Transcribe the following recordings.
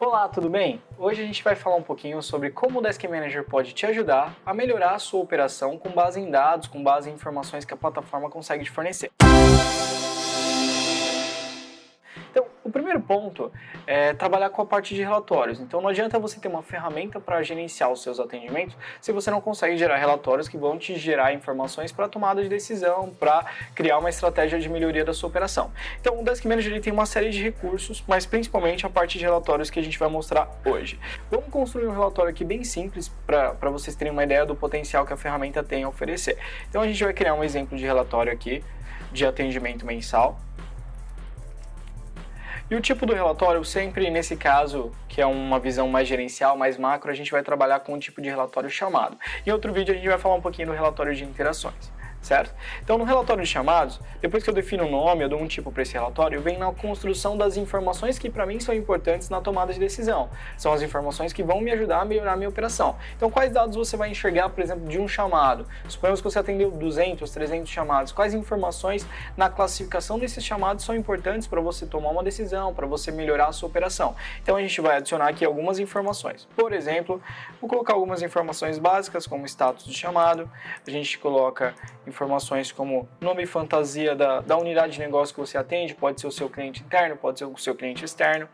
Olá, tudo bem? Hoje a gente vai falar um pouquinho sobre como o Desk Manager pode te ajudar a melhorar a sua operação com base em dados, com base em informações que a plataforma consegue te fornecer. Então, o primeiro ponto é trabalhar com a parte de relatórios. Então, não adianta você ter uma ferramenta para gerenciar os seus atendimentos se você não consegue gerar relatórios que vão te gerar informações para tomada de decisão, para criar uma estratégia de melhoria da sua operação. Então, o Desk Manager ele tem uma série de recursos, mas principalmente a parte de relatórios que a gente vai mostrar hoje. Vamos construir um relatório aqui bem simples para vocês terem uma ideia do potencial que a ferramenta tem a oferecer. Então, a gente vai criar um exemplo de relatório aqui de atendimento mensal. E o tipo do relatório, sempre nesse caso, que é uma visão mais gerencial, mais macro, a gente vai trabalhar com um tipo de relatório chamado. Em outro vídeo a gente vai falar um pouquinho do relatório de interações, certo? Então no relatório de chamados, depois que eu defino o nome, eu dou um tipo para esse relatório, eu venho na construção das informações que para mim são importantes na tomada de decisão. São as informações que vão me ajudar a melhorar a minha operação. Então quais dados você vai enxergar, por exemplo, de um chamado? Suponhamos que você atendeu 200, 300 chamados. Quais informações na classificação desses chamados são importantes para você tomar uma decisão, para você melhorar a sua operação? Então a gente vai adicionar aqui algumas informações. Por exemplo, vou colocar algumas informações básicas, como status de chamado. A gente coloca informações como nome e fantasia da unidade de negócio que você atende, pode ser o seu cliente interno, pode ser o seu cliente externo.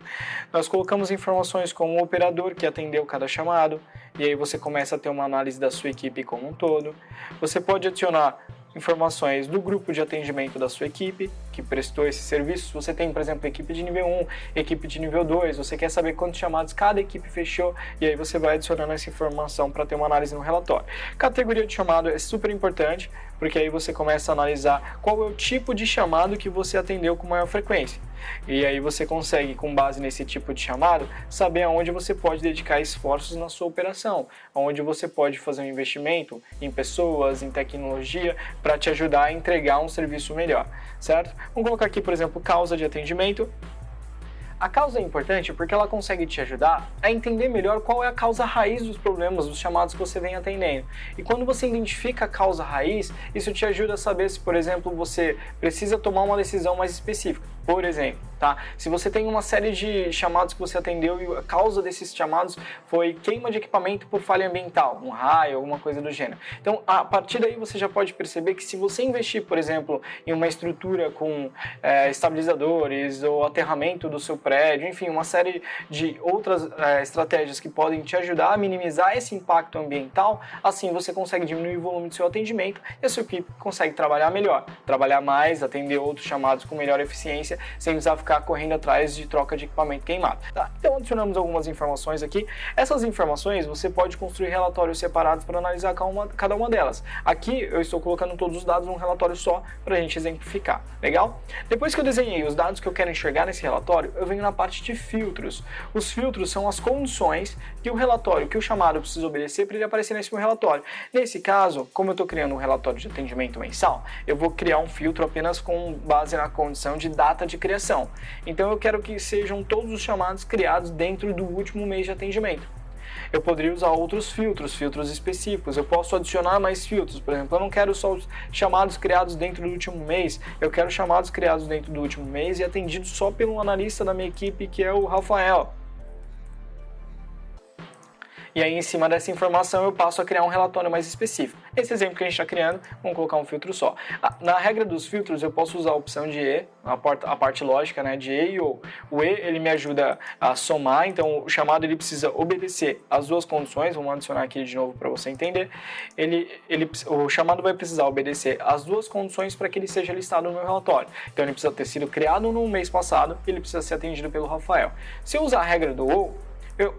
Nós colocamos informações como o operador que atendeu cada chamado, e aí você começa a ter uma análise da sua equipe como um todo. Você pode adicionar informações do grupo de atendimento da sua equipe, que prestou esse serviço. Se você tem, por exemplo, equipe de nível 1, equipe de nível 2, você quer saber quantos chamados cada equipe fechou, e aí você vai adicionando essa informação para ter uma análise no relatório. Categoria de chamado é super importante, porque aí você começa a analisar qual é o tipo de chamado que você atendeu com maior frequência. E aí você consegue, com base nesse tipo de chamado, saber aonde você pode dedicar esforços na sua operação, aonde você pode fazer um investimento em pessoas, em tecnologia, para te ajudar a entregar um serviço melhor, certo? Vamos colocar aqui, por exemplo, causa de atendimento. A causa é importante porque ela consegue te ajudar a entender melhor qual é a causa raiz dos problemas, dos chamados que você vem atendendo. E quando você identifica a causa raiz, isso te ajuda a saber se, por exemplo, você precisa tomar uma decisão mais específica. Por exemplo, tá? Se você tem uma série de chamados que você atendeu e a causa desses chamados foi queima de equipamento por falha ambiental, um raio, alguma coisa do gênero. Então, a partir daí você já pode perceber que se você investir, por exemplo, em uma estrutura com estabilizadores ou aterramento do seu prédio, enfim, uma série de outras estratégias que podem te ajudar a minimizar esse impacto ambiental, assim você consegue diminuir o volume do seu atendimento e a sua equipe consegue trabalhar melhor, trabalhar mais, atender outros chamados com melhor eficiência, sem precisar ficar correndo atrás de troca de equipamento queimado. Tá? Então adicionamos algumas informações aqui. Essas informações você pode construir relatórios separados para analisar cada uma delas. Aqui eu estou colocando todos os dados num relatório só para a gente exemplificar. Legal? Depois que eu desenhei os dados que eu quero enxergar nesse relatório, eu venho na parte de filtros. Os filtros são as condições que o relatório, que o chamado precisa obedecer para ele aparecer nesse meu relatório. Nesse caso, como eu estou criando um relatório de atendimento mensal, eu vou criar um filtro apenas com base na condição de data de criação. Então eu quero que sejam todos os chamados criados dentro do último mês de atendimento. Eu poderia usar outros filtros específicos, eu posso adicionar mais filtros, por exemplo, eu não quero só os chamados criados dentro do último mês, eu quero chamados criados dentro do último mês e atendidos só pelo analista da minha equipe, que é o Rafael. E aí, em cima dessa informação, eu passo a criar um relatório mais específico. Esse exemplo que a gente está criando, vamos colocar um filtro só. Na regra dos filtros, eu posso usar a opção de E, a parte lógica, né, de E e OU. O E, ele me ajuda a somar, então o chamado ele precisa obedecer as duas condições. Vamos adicionar aqui de novo para você entender. O chamado vai precisar obedecer as duas condições para que ele seja listado no meu relatório. Então, ele precisa ter sido criado no mês passado e ele precisa ser atendido pelo Rafael. Se eu usar a regra do OU,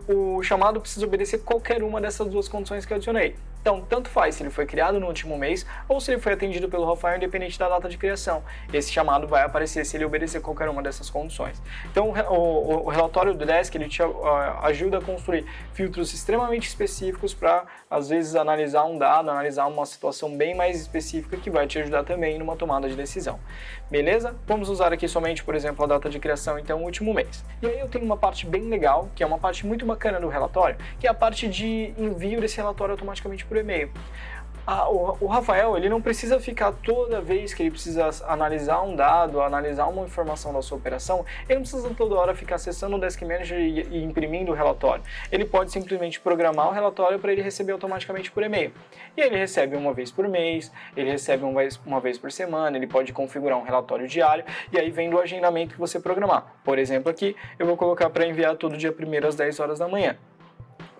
o chamado precisa obedecer qualquer uma dessas duas condições que eu adicionei. Então, tanto faz se ele foi criado no último mês ou se ele foi atendido pelo Rafael, independente da data de criação. Esse chamado vai aparecer se ele obedecer qualquer uma dessas condições. Então, o relatório do Desk ele te ajuda a construir filtros extremamente específicos para, às vezes, analisar um dado, analisar uma situação bem mais específica que vai te ajudar também numa tomada de decisão. Beleza? Vamos usar aqui somente, por exemplo, a data de criação, então, o último mês. E aí eu tenho uma parte bem legal, que é uma parte muito bacana do relatório, que é a parte de envio desse relatório automaticamente por e-mail. O Rafael, ele não precisa ficar toda vez que ele precisa analisar um dado, analisar uma informação da sua operação, ele não precisa toda hora ficar acessando o Desk Manager e imprimindo o relatório. Ele pode simplesmente programar o relatório para ele receber automaticamente por e-mail. E ele recebe uma vez por mês, ele recebe uma vez por semana, ele pode configurar um relatório diário e aí vem do agendamento que você programar. Por exemplo, aqui eu vou colocar para enviar todo dia 1º às 10 horas da manhã.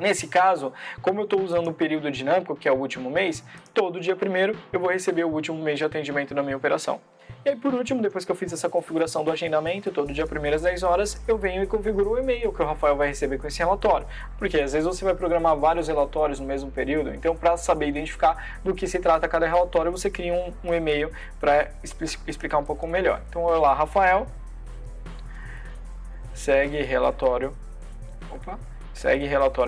Nesse caso, como eu estou usando o período dinâmico, que é o último mês, todo dia 1º eu vou receber o último mês de atendimento da minha operação. E aí, por último, depois que eu fiz essa configuração do agendamento, todo dia 1º às 10 horas, eu venho e configuro o e-mail que o Rafael vai receber com esse relatório. Porque às vezes você vai programar vários relatórios no mesmo período, então para saber identificar do que se trata cada relatório, você cria um e-mail para explicar um pouco melhor. Então, olá, Rafael, segue relatório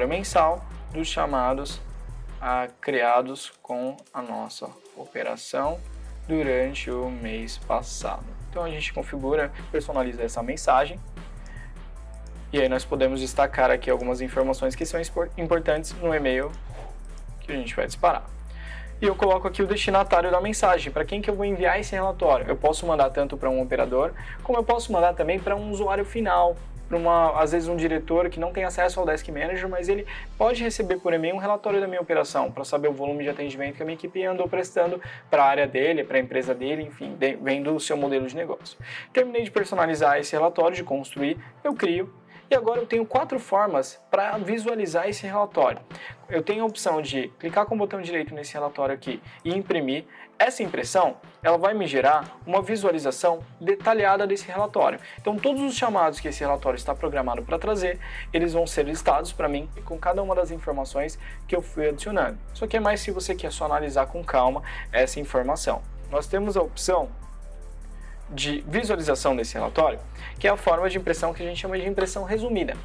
mensal dos chamados criados com a nossa operação durante o mês passado. Então a gente configura, personaliza essa mensagem e aí nós podemos destacar aqui algumas informações que são importantes no e-mail que a gente vai disparar. E eu coloco aqui o destinatário da mensagem, para quem que eu vou enviar esse relatório. Eu posso mandar tanto para um operador, como eu posso mandar também para um usuário final, às vezes um diretor que não tem acesso ao Desk Manager, mas ele pode receber por e-mail um relatório da minha operação, para saber o volume de atendimento que a minha equipe andou prestando para a área dele, para a empresa dele, enfim, vendo o seu modelo de negócio. Terminei de personalizar esse relatório, de construir, eu crio. E agora eu tenho 4 formas para visualizar esse relatório. Eu tenho a opção de clicar com o botão direito nesse relatório aqui e imprimir. Essa impressão, ela vai me gerar uma visualização detalhada desse relatório. Então todos os chamados que esse relatório está programado para trazer, eles vão ser listados para mim com cada uma das informações que eu fui adicionando. Isso aqui é mais se você quer só analisar com calma essa informação. Nós temos a opção de visualização desse relatório, que é a forma de impressão que a gente chama de impressão resumida.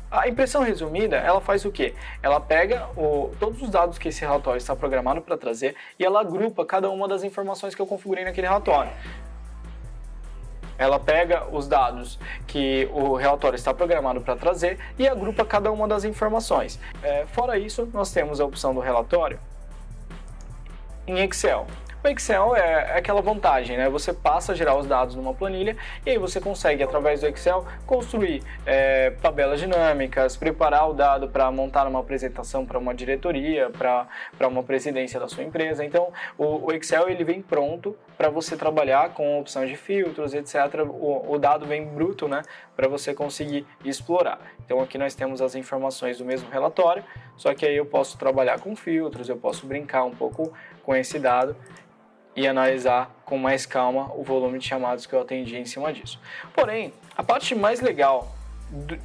A impressão resumida, ela faz o quê? Ela pega todos os dados que esse relatório está programado para trazer e ela agrupa cada uma das informações que eu configurei naquele relatório. Ela pega os dados que o relatório está programado para trazer e agrupa cada uma das informações. Fora isso, nós temos a opção do relatório em Excel. O Excel é aquela vantagem, né? Você passa a gerar os dados numa planilha e aí você consegue, através do Excel, construir tabelas dinâmicas, preparar o dado para montar uma apresentação para uma diretoria, para uma presidência da sua empresa. Então, o Excel ele vem pronto para você trabalhar com opção de filtros, etc. O dado vem bruto, né? Para você conseguir explorar. Então, aqui nós temos as informações do mesmo relatório, só que aí eu posso trabalhar com filtros, eu posso brincar um pouco com esse dado e analisar com mais calma o volume de chamados que eu atendi em cima disso. Porém, a parte mais legal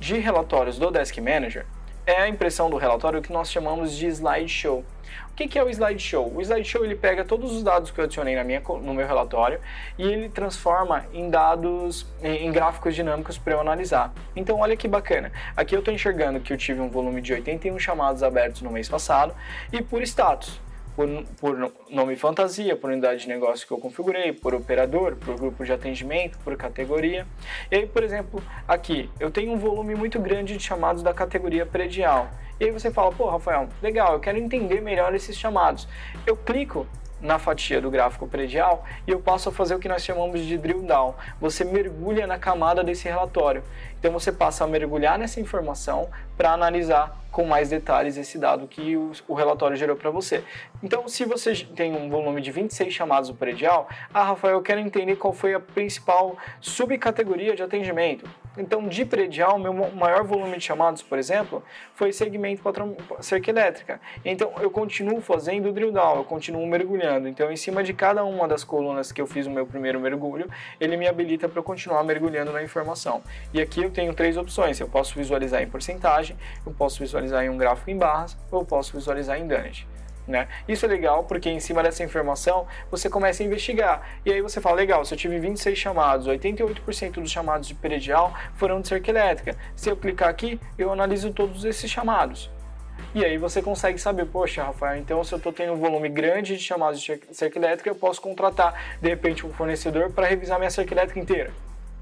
de relatórios do Desk Manager é a impressão do relatório que nós chamamos de slideshow. O que é o slideshow? O slideshow ele pega todos os dados que eu adicionei no meu relatório e ele transforma em dados, em gráficos dinâmicos para eu analisar. Então olha que bacana, aqui eu estou enxergando que eu tive um volume de 81 chamados abertos no mês passado e por status. Por nome fantasia, por unidade de negócio que eu configurei, por operador, por grupo de atendimento, por categoria. E aí, por exemplo, aqui eu tenho um volume muito grande de chamados da categoria predial. E aí você fala, pô, Rafael, legal, eu quero entender melhor esses chamados. Eu clico na fatia do gráfico predial e eu passo a fazer o que nós chamamos de drill down. Você mergulha na camada desse relatório. Então você passa a mergulhar nessa informação para analisar com mais detalhes esse dado que o relatório gerou para você. Então, se você tem um volume de 26 chamados do predial, Rafael, eu quero entender qual foi a principal subcategoria de atendimento. Então, de predial, meu maior volume de chamados, por exemplo, foi segmento cerca elétrica. Então, eu continuo fazendo o drill down, eu continuo mergulhando. Então, em cima de cada uma das colunas que eu fiz o meu primeiro mergulho, ele me habilita para eu continuar mergulhando na informação. E aqui eu tenho 3 opções. Eu posso visualizar em porcentagem, eu posso visualizar em um gráfico em barras, ou eu posso visualizar em Donut. Né? Isso é legal porque em cima dessa informação você começa a investigar e aí você fala, legal, se eu tive 26 chamados, 88% dos chamados de predial foram de cerca elétrica. Se eu clicar aqui, eu analiso todos esses chamados. E aí você consegue saber, poxa, Rafael, então se eu estou tendo um volume grande de chamados de cerca elétrica, eu posso contratar, de repente, um fornecedor para revisar minha cerca elétrica inteira.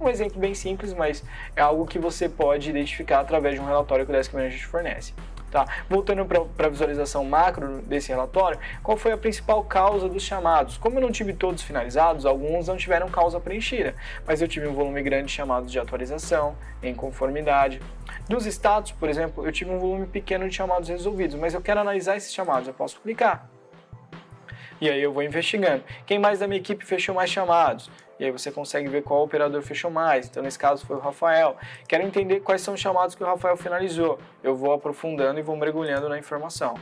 Um exemplo bem simples, mas é algo que você pode identificar através de um relatório que o Desk Manager te fornece. Tá? Voltando para a visualização macro desse relatório, qual foi a principal causa dos chamados? Como eu não tive todos finalizados, alguns não tiveram causa preenchida, mas eu tive um volume grande de chamados de atualização, em conformidade. Dos status, por exemplo, eu tive um volume pequeno de chamados resolvidos, mas eu quero analisar esses chamados, eu posso clicar. E aí eu vou investigando. Quem mais da minha equipe fechou mais chamados? E aí você consegue ver qual operador fechou mais. Então, nesse caso, foi o Rafael. Quero entender quais são os chamados que o Rafael finalizou. Eu vou aprofundando e vou mergulhando na informação.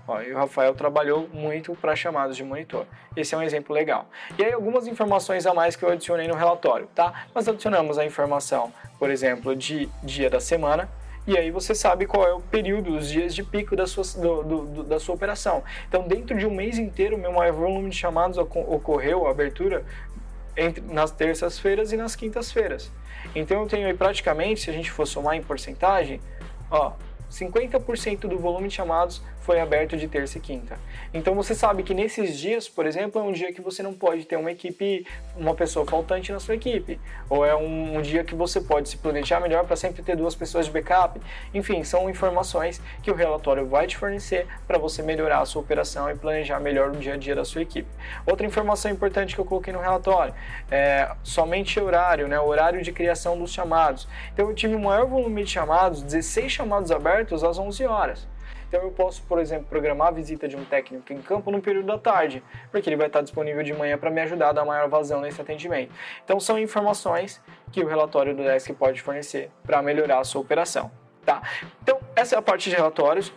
Ó, e o Rafael trabalhou muito para chamados de monitor. Esse é um exemplo legal. E aí, algumas informações a mais que eu adicionei no relatório, tá? Nós adicionamos a informação, por exemplo, de dia da semana. E aí você sabe qual é o período, os dias de pico da sua operação. Então, dentro de um mês inteiro, meu maior volume de chamados ocorreu, a abertura, nas terças-feiras e nas quintas-feiras. Então, eu tenho aí praticamente, se a gente for somar em porcentagem, ó, 50% do volume de chamados foi aberto de terça e quinta. Então você sabe que nesses dias, por exemplo, é um dia que você não pode ter uma pessoa faltante na sua equipe, ou é um dia que você pode se planejar melhor para sempre ter 2 pessoas de backup. Enfim, são informações que o relatório vai te fornecer para você melhorar a sua operação e planejar melhor o dia a dia da sua equipe. Outra informação importante que eu coloquei no relatório é somente horário, né, o horário de criação dos chamados. Então eu tive o maior volume de chamados, 16 chamados abertos às 11 horas. Então eu posso, por exemplo, programar a visita de um técnico em campo no período da tarde, porque ele vai estar disponível de manhã para me ajudar a dar maior vazão nesse atendimento. Então são informações que o relatório do Desk pode fornecer para melhorar a sua operação. Tá? Então essa é a parte de relatórios,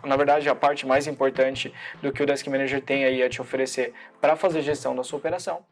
na verdade a parte mais importante do que o Desk Manager tem aí a te oferecer para fazer gestão da sua operação.